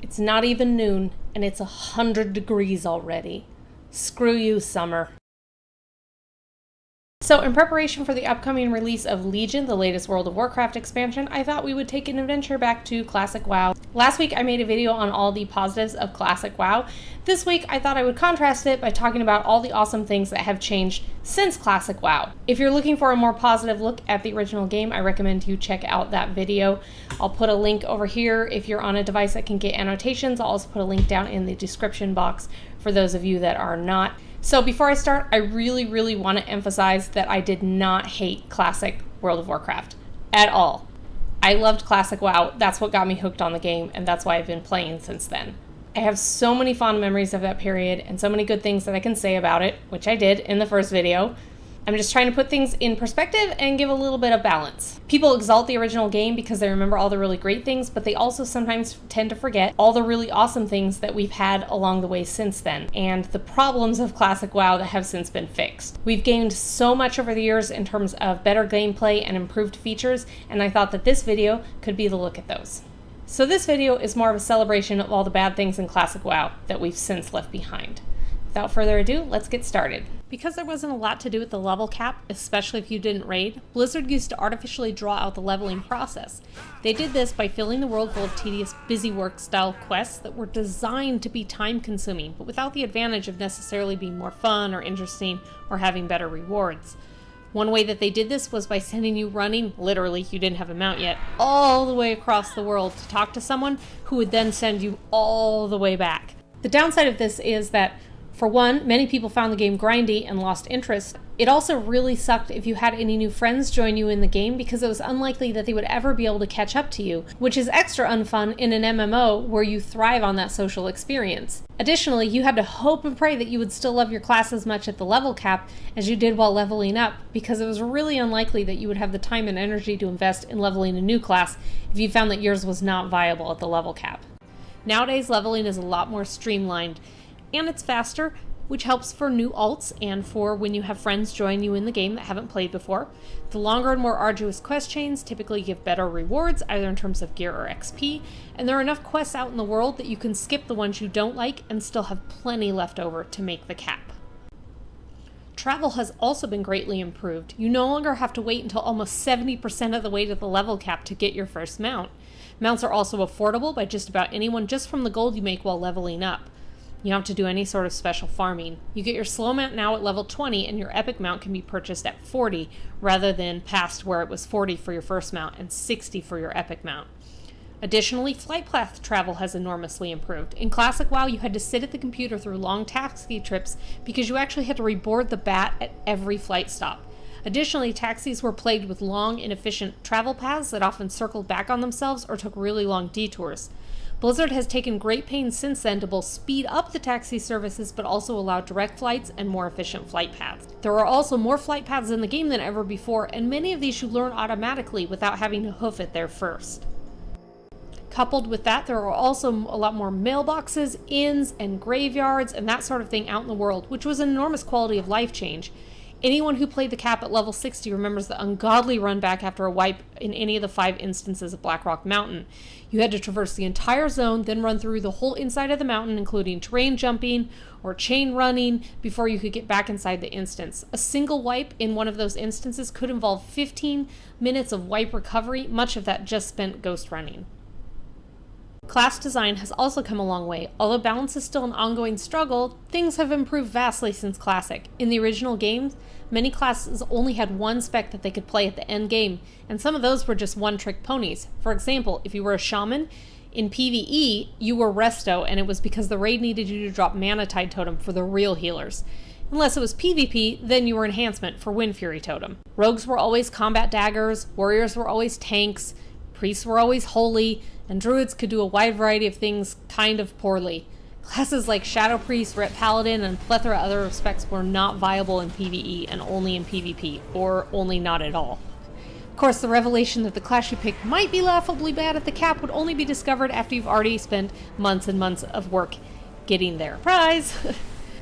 It's not even noon, and it's 100 degrees already. Screw you, summer. So in preparation for the upcoming release of Legion, the latest World of Warcraft expansion, I thought we would take an adventure back to Classic WoW. Last week I made a video on all the positives of Classic WoW. This week I thought I would contrast it by talking about all the awesome things that have changed since Classic WoW. If you're looking for a more positive look at the original game, I recommend you check out that video. I'll put a link over here if you're on a device that can get annotations. I'll also put a link down in the description box for those of you that are not. So before I start, I really want to emphasize that I did not hate Classic World of Warcraft at all. I loved Classic WoW. That's what got me hooked on the game, and that's why I've been playing since then. I have so many fond memories of that period and so many good things that I can say about it, which I did in the first video. I'm just trying to put things in perspective and give a little bit of balance. People exalt the original game because they remember all the really great things, but they also sometimes tend to forget all the really awesome things that we've had along the way since then, and the problems of Classic WoW that have since been fixed. We've gained so much over the years in terms of better gameplay and improved features, and I thought that this video could be the look at those. So this video is more of a celebration of all the bad things in Classic WoW that we've since left behind. Without further ado, let's get started. Because there wasn't a lot to do with the level cap, especially if you didn't raid, Blizzard used to artificially draw out the leveling process. They did this by filling the world full of tedious busy work style quests that were designed to be time consuming, but without the advantage of necessarily being more fun or interesting or having better rewards. One way that they did this was by sending you running, literally, you didn't have a mount yet, all the way across the world to talk to someone who would then send you all the way back. The downside of this is that, for one, many people found the game grindy and lost interest. It also really sucked if you had any new friends join you in the game because it was unlikely that they would ever be able to catch up to you, which is extra unfun in an MMO where you thrive on that social experience. Additionally, you had to hope and pray that you would still love your class as much at the level cap as you did while leveling up, because it was really unlikely that you would have the time and energy to invest in leveling a new class if you found that yours was not viable at the level cap. Nowadays, leveling is a lot more streamlined, and it's faster, which helps for new alts and for when you have friends join you in the game that haven't played before. The longer and more arduous quest chains typically give better rewards, either in terms of gear or XP, and there are enough quests out in the world that you can skip the ones you don't like and still have plenty left over to make the cap. Travel has also been greatly improved. You no longer have to wait until almost 70% of the way to the level cap to get your first mount. Mounts are also affordable by just about anyone just from the gold you make while leveling up. You don't have to do any sort of special farming. You get your slow mount now at level 20, and your epic mount can be purchased at 40 rather than past where it was 40 for your first mount and 60 for your epic mount. Additionally, flight path travel has enormously improved. In Classic WoW, you had to sit at the computer through long taxi trips because you actually had to reboard the bat at every flight stop. Additionally, taxis were plagued with long, inefficient travel paths that often circled back on themselves or took really long detours. Blizzard has taken great pains since then to both speed up the taxi services but also allow direct flights and more efficient flight paths. There are also more flight paths in the game than ever before, and many of these you learn automatically without having to hoof it there first. Coupled with that, there are also a lot more mailboxes, inns, and graveyards and that sort of thing out in the world, which was an enormous quality of life change. Anyone who played the cap at level 60 remembers the ungodly run back after a wipe in any of the 5 instances of Blackrock Mountain. You had to traverse the entire zone, then run through the whole inside of the mountain, including terrain jumping or chain running, before you could get back inside the instance. A single wipe in one of those instances could involve 15 minutes of wipe recovery, much of that just spent ghost running. Class design has also come a long way. Although balance is still an ongoing struggle, things have improved vastly since Classic. In the original games, many classes only had one spec that they could play at the end game, and some of those were just one-trick ponies. For example, if you were a shaman, in PvE, you were Resto, and it was because the raid needed you to drop Mana Tide Totem for the real healers. Unless it was PvP, then you were Enhancement for Wind Fury Totem. Rogues were always combat daggers, warriors were always tanks, priests were always holy, and druids could do a wide variety of things kind of poorly. Classes like Shadow Priest, Ret Paladin, and plethora of other specs were not viable in PvE and only in PvP, or only not at all. Of course, the revelation that the class you picked might be laughably bad at the cap would only be discovered after you've already spent months and months of work getting there. Surprise!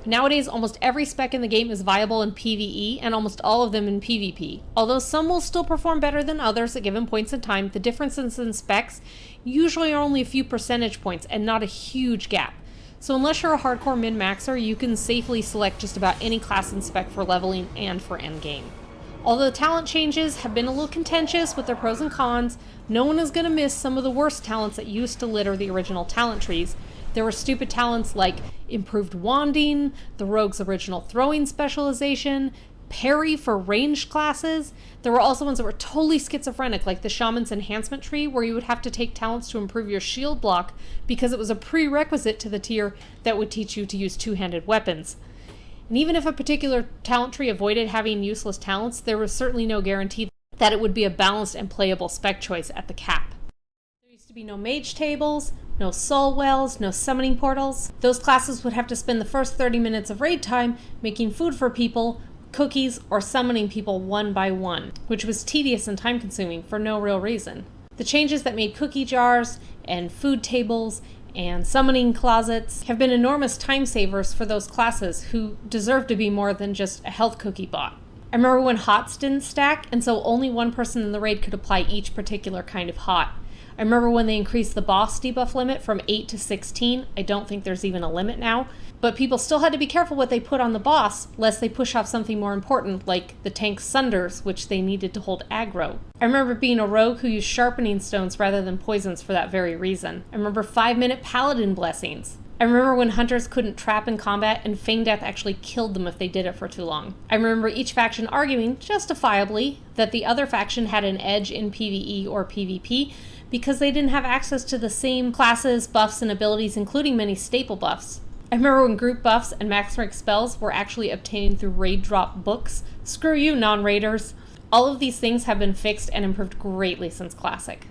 Nowadays, almost every spec in the game is viable in PvE, and almost all of them in PvP. Although some will still perform better than others at given points in time, the differences in specs usually are only a few percentage points and not a huge gap. So unless you're a hardcore min-maxer, you can safely select just about any class and spec for leveling and for endgame. Although the talent changes have been a little contentious with their pros and cons, no one is going to miss some of the worst talents that used to litter the original talent trees. There were stupid talents like improved wanding, the rogue's original throwing specialization, parry for ranged classes. There were also ones that were totally schizophrenic, like the shaman's enhancement tree, where you would have to take talents to improve your shield block because it was a prerequisite to the tier that would teach you to use two-handed weapons. And even if a particular talent tree avoided having useless talents, there was certainly no guarantee that it would be a balanced and playable spec choice at the cap. There used to be no mage tables, no soul wells, no summoning portals. Those classes would have to spend the first 30 minutes of raid time making food for people, cookies, or summoning people one by one, which was tedious and time consuming for no real reason. The changes that made cookie jars and food tables and summoning closets have been enormous time savers for those classes who deserve to be more than just a health cookie bot. I remember when hots didn't stack, and so only one person in the raid could apply each particular kind of hot. I remember when they increased the boss debuff limit from 8 to 16. I don't think there's even a limit now, but people still had to be careful what they put on the boss, lest they push off something more important, like the tank's sunders, which they needed to hold aggro. I remember being a rogue who used sharpening stones rather than poisons for that very reason. I remember 5-minute paladin blessings. I remember when hunters couldn't trap in combat and Fang Death actually killed them if they did it for too long. I remember each faction arguing, justifiably, that the other faction had an edge in PvE or PvP because they didn't have access to the same classes, buffs, and abilities, including many staple buffs. I remember when group buffs and max rank spells were actually obtained through raid drop books. Screw you, non-raiders. All of these things have been fixed and improved greatly since Classic.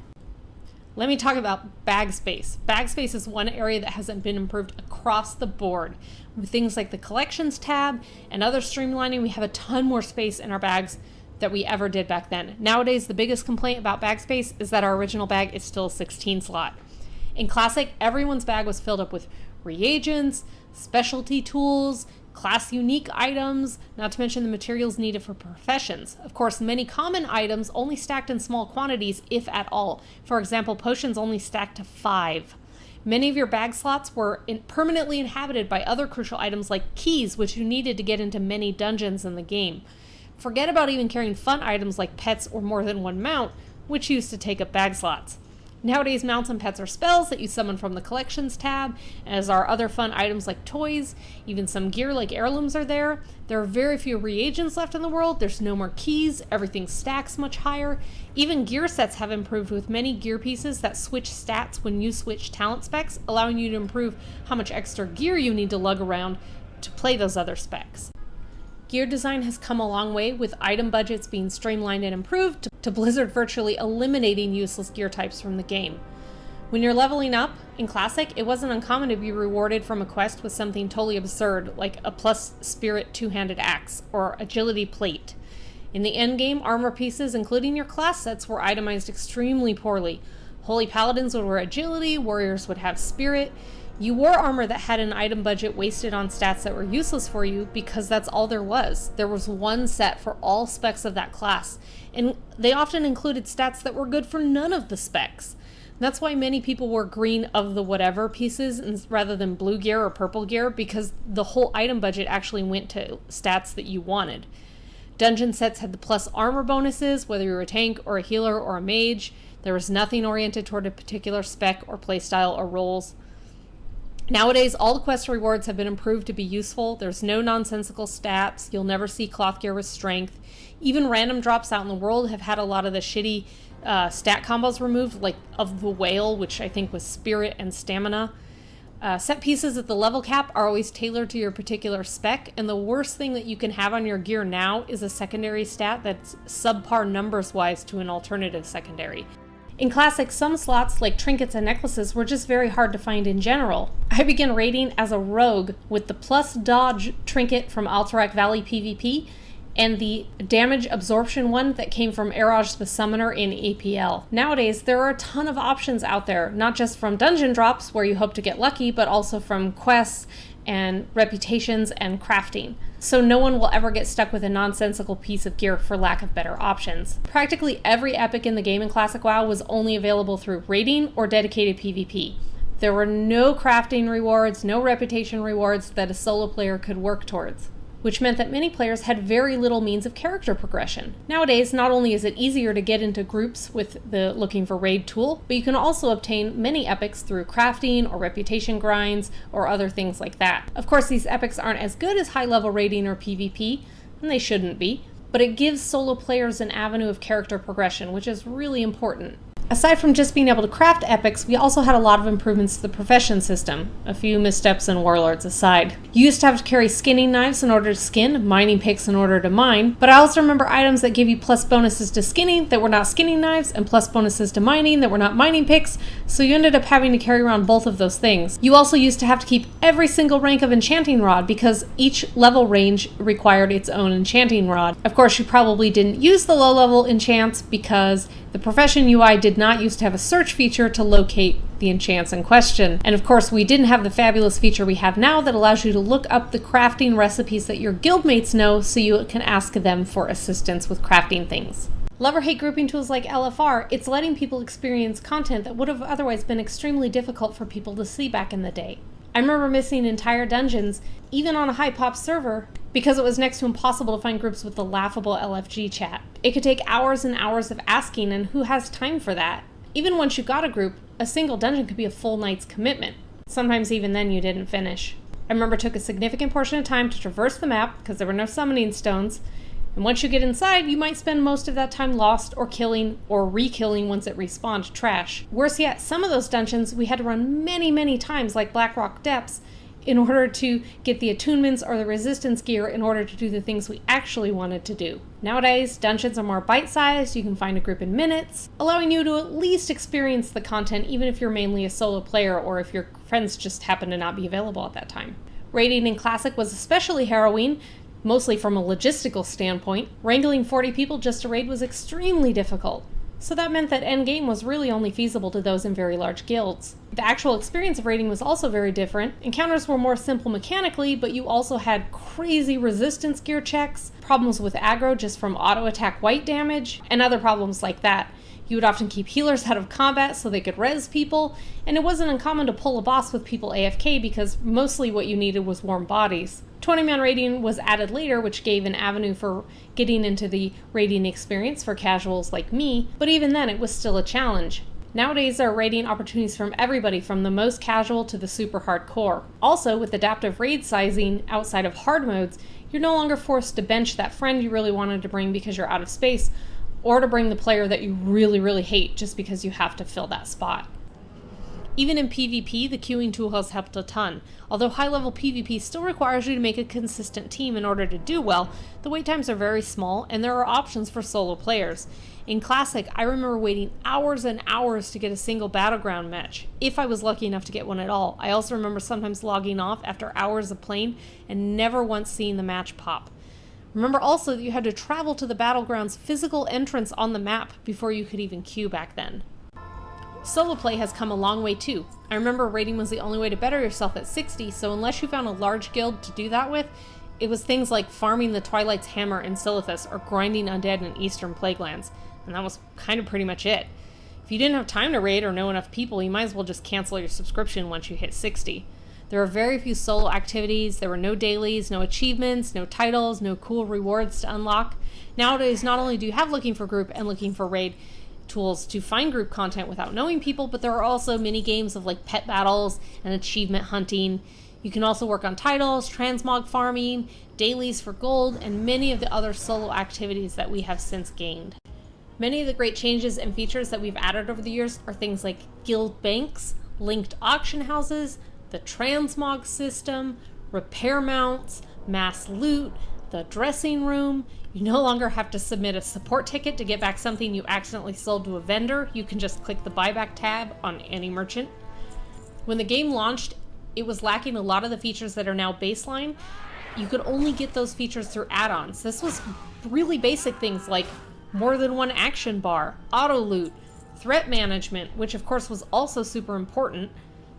Let me talk about bag space. Bag space is one area that hasn't been improved across the board. With things like the collections tab and other streamlining, we have a ton more space in our bags that we ever did back then. Nowadays, the biggest complaint about bag space is that our original bag is still a 16 slot. In Classic, everyone's bag was filled up with reagents, specialty tools, class unique items, not to mention the materials needed for professions. Of course, many common items only stacked in small quantities, if at all. For example, potions only stacked to 5. Many of your bag slots were permanently inhabited by other crucial items like keys, which you needed to get into many dungeons in the game. Forget about even carrying fun items like pets or more than one mount, which used to take up bag slots. Nowadays, mounts and pets are spells that you summon from the collections tab, as are other fun items like toys. Even some gear like heirlooms are there. There are very few reagents left in the world. There's no more keys. Everything stacks much higher. Even gear sets have improved, with many gear pieces that switch stats when you switch talent specs, allowing you to improve how much extra gear you need to lug around to play those other specs. Gear design has come a long way, with item budgets being streamlined and improved, to Blizzard virtually eliminating useless gear types from the game. When you're leveling up in Classic, it wasn't uncommon to be rewarded from a quest with something totally absurd, like a plus spirit two-handed axe or agility plate. In the endgame, armor pieces, including your class sets, were itemized extremely poorly. Holy paladins would wear agility, warriors would have spirit. You wore armor that had an item budget wasted on stats that were useless for you because that's all there was. There was one set for all specs of that class, and they often included stats that were good for none of the specs. That's why many people wore green of the whatever pieces rather than blue gear or purple gear, because the whole item budget actually went to stats that you wanted. Dungeon sets had the plus armor bonuses, whether you were a tank or a healer or a mage. There was nothing oriented toward a particular spec or playstyle or roles. Nowadays, all the quest rewards have been improved to be useful. There's no nonsensical stats. You'll never see cloth gear with strength. Even random drops out in the world have had a lot of the shitty stat combos removed, like of the whale, which I think was spirit and stamina. Set pieces at the level cap are always tailored to your particular spec, and the worst thing that you can have on your gear now is a secondary stat that's subpar numbers-wise to an alternative secondary. In Classic, some slots, like trinkets and necklaces, were just very hard to find in general. I began raiding as a rogue with the plus dodge trinket from Alterac Valley PvP, and the damage absorption one that came from Eroj the Summoner in APL. Nowadays, there are a ton of options out there, not just from dungeon drops where you hope to get lucky, but also from quests and reputations and crafting. So no one will ever get stuck with a nonsensical piece of gear for lack of better options. Practically every epic in the game in Classic WoW was only available through raiding or dedicated PvP. There were no crafting rewards, no reputation rewards that a solo player could work towards, which meant that many players had very little means of character progression. Nowadays, not only is it easier to get into groups with the looking for raid tool, but you can also obtain many epics through crafting or reputation grinds or other things like that. Of course, these epics aren't as good as high-level raiding or PvP, and they shouldn't be, but it gives solo players an avenue of character progression, which is really important. Aside from just being able to craft epics, we also had a lot of improvements to the profession system, a few missteps and warlords aside. You used to have to carry skinning knives in order to skin, mining picks in order to mine, but I also remember items that give you plus bonuses to skinning that were not skinning knives, and plus bonuses to mining that were not mining picks, so you ended up having to carry around both of those things. You also used to have to keep every single rank of enchanting rod because each level range required its own enchanting rod. Of course, you probably didn't use the low-level enchants because the profession UI did not used to have a search feature to locate the enchants in question. And of course, we didn't have the fabulous feature we have now that allows you to look up the crafting recipes that your guildmates know so you can ask them for assistance with crafting things. Love or hate grouping tools like LFR, it's letting people experience content that would have otherwise been extremely difficult for people to see back in the day. I remember missing entire dungeons, even on a high pop server, because it was next to impossible to find groups with the laughable LFG chat. It could take hours and hours of asking, and who has time for that? Even once you got a group, a single dungeon could be a full night's commitment. Sometimes even then you didn't finish. I remember it took a significant portion of time to traverse the map because there were no summoning stones, and once you get inside, you might spend most of that time lost or killing or re-killing once it respawned trash. Worse yet, some of those dungeons we had to run many times, like Blackrock Depths, in order to get the attunements or the resistance gear in order to do the things we actually wanted to do. Nowadays, dungeons are more bite-sized, you can find a group in minutes, allowing you to at least experience the content even if you're mainly a solo player or if your friends just happen to not be available at that time. Raiding in Classic was especially harrowing, mostly from a logistical standpoint. Wrangling 40 people just to raid was extremely difficult. So that meant that endgame was really only feasible to those in very large guilds. The actual experience of raiding was also very different. Encounters were more simple mechanically, but you also had crazy resistance gear checks, problems with aggro just from auto attack white damage, and other problems like that. You would often keep healers out of combat so they could res people, and it wasn't uncommon to pull a boss with people AFK because mostly what you needed was warm bodies. 20-man raiding was added later, which gave an avenue for getting into the raiding experience for casuals like me, but even then it was still a challenge. Nowadays there are raiding opportunities from everybody from the most casual to the super hardcore. Also, with adaptive raid sizing outside of hard modes, you're no longer forced to bench that friend you really wanted to bring because you're out of space, or to bring the player that you really hate just because you have to fill that spot. Even in PvP, the queuing tool has helped a ton. Although high-level PvP still requires you to make a consistent team in order to do well, the wait times are very small and there are options for solo players. In Classic, I remember waiting hours and hours to get a single battleground match, if I was lucky enough to get one at all. I also remember sometimes logging off after hours of playing and never once seeing the match pop. Remember also that you had to travel to the battleground's physical entrance on the map before you could even queue back then. Solo play has come a long way too. I remember raiding was the only way to better yourself at 60, so unless you found a large guild to do that with, it was things like farming the Twilight's Hammer in Silithus or grinding undead in Eastern Plaguelands, and that was kind of pretty much it. If you didn't have time to raid or know enough people, you might as well just cancel your subscription once you hit 60. There were very few solo activities, there were no dailies, no achievements, no titles, no cool rewards to unlock. Nowadays, not only do you have looking for group and looking for raid tools to find group content without knowing people, but there are also mini games of like pet battles and achievement hunting. You can also work on titles, transmog farming, dailies for gold, and many of the other solo activities that we have since gained. Many of the great changes and features that we've added over the years are things like guild banks, linked auction houses, the transmog system, repair mounts, mass loot, the dressing room. You no longer have to submit a support ticket to get back something you accidentally sold to a vendor. You can just click the buyback tab on any merchant. When the game launched, it was lacking a lot of the features that are now baseline, you could only get those features through add-ons. This was really basic things like more than one action bar, auto loot, threat management, which of course was also super important,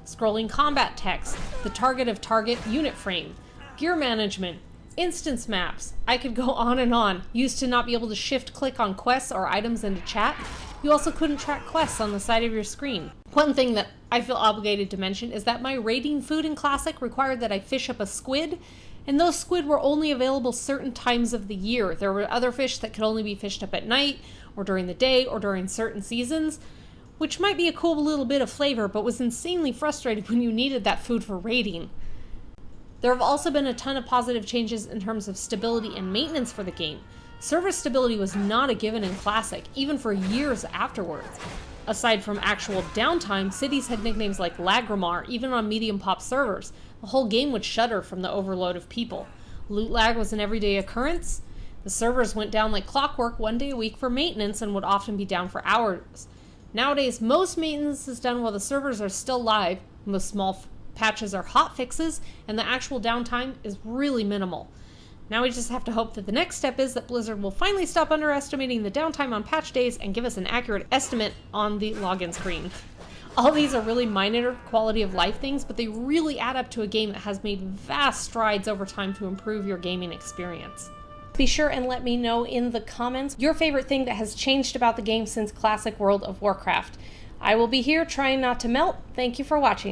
scrolling combat text, the target unit frame, gear management, instance maps. I could go on and on. Used to not be able to shift click on quests or items into chat. You also couldn't track quests on the side of your screen. One thing that I feel obligated to mention is that my raiding food in Classic required that I fish up a squid, and those squid were only available certain times of the year. There were other fish that could only be fished up at night, or during the day, or during certain seasons, which might be a cool little bit of flavor, but was insanely frustrating when you needed that food for raiding. There have also been a ton of positive changes in terms of stability and maintenance for the game. Server stability was not a given in Classic, even for years afterwards. Aside from actual downtime, cities had nicknames like Lagrimar, even on medium pop servers. The whole game would shudder from the overload of people. Loot lag was an everyday occurrence. The servers went down like clockwork one day a week for maintenance and would often be down for hours. Nowadays, most maintenance is done while the servers are still live, most small patches are hot fixes, and the actual downtime is really minimal. Now we just have to hope that the next step is that Blizzard will finally stop underestimating the downtime on patch days and give us an accurate estimate on the login screen. All these are really minor quality of life things, but they really add up to a game that has made vast strides over time to improve your gaming experience. Be sure and let me know in the comments your favorite thing that has changed about the game since Classic World of Warcraft. I will be here trying not to melt. Thank you for watching.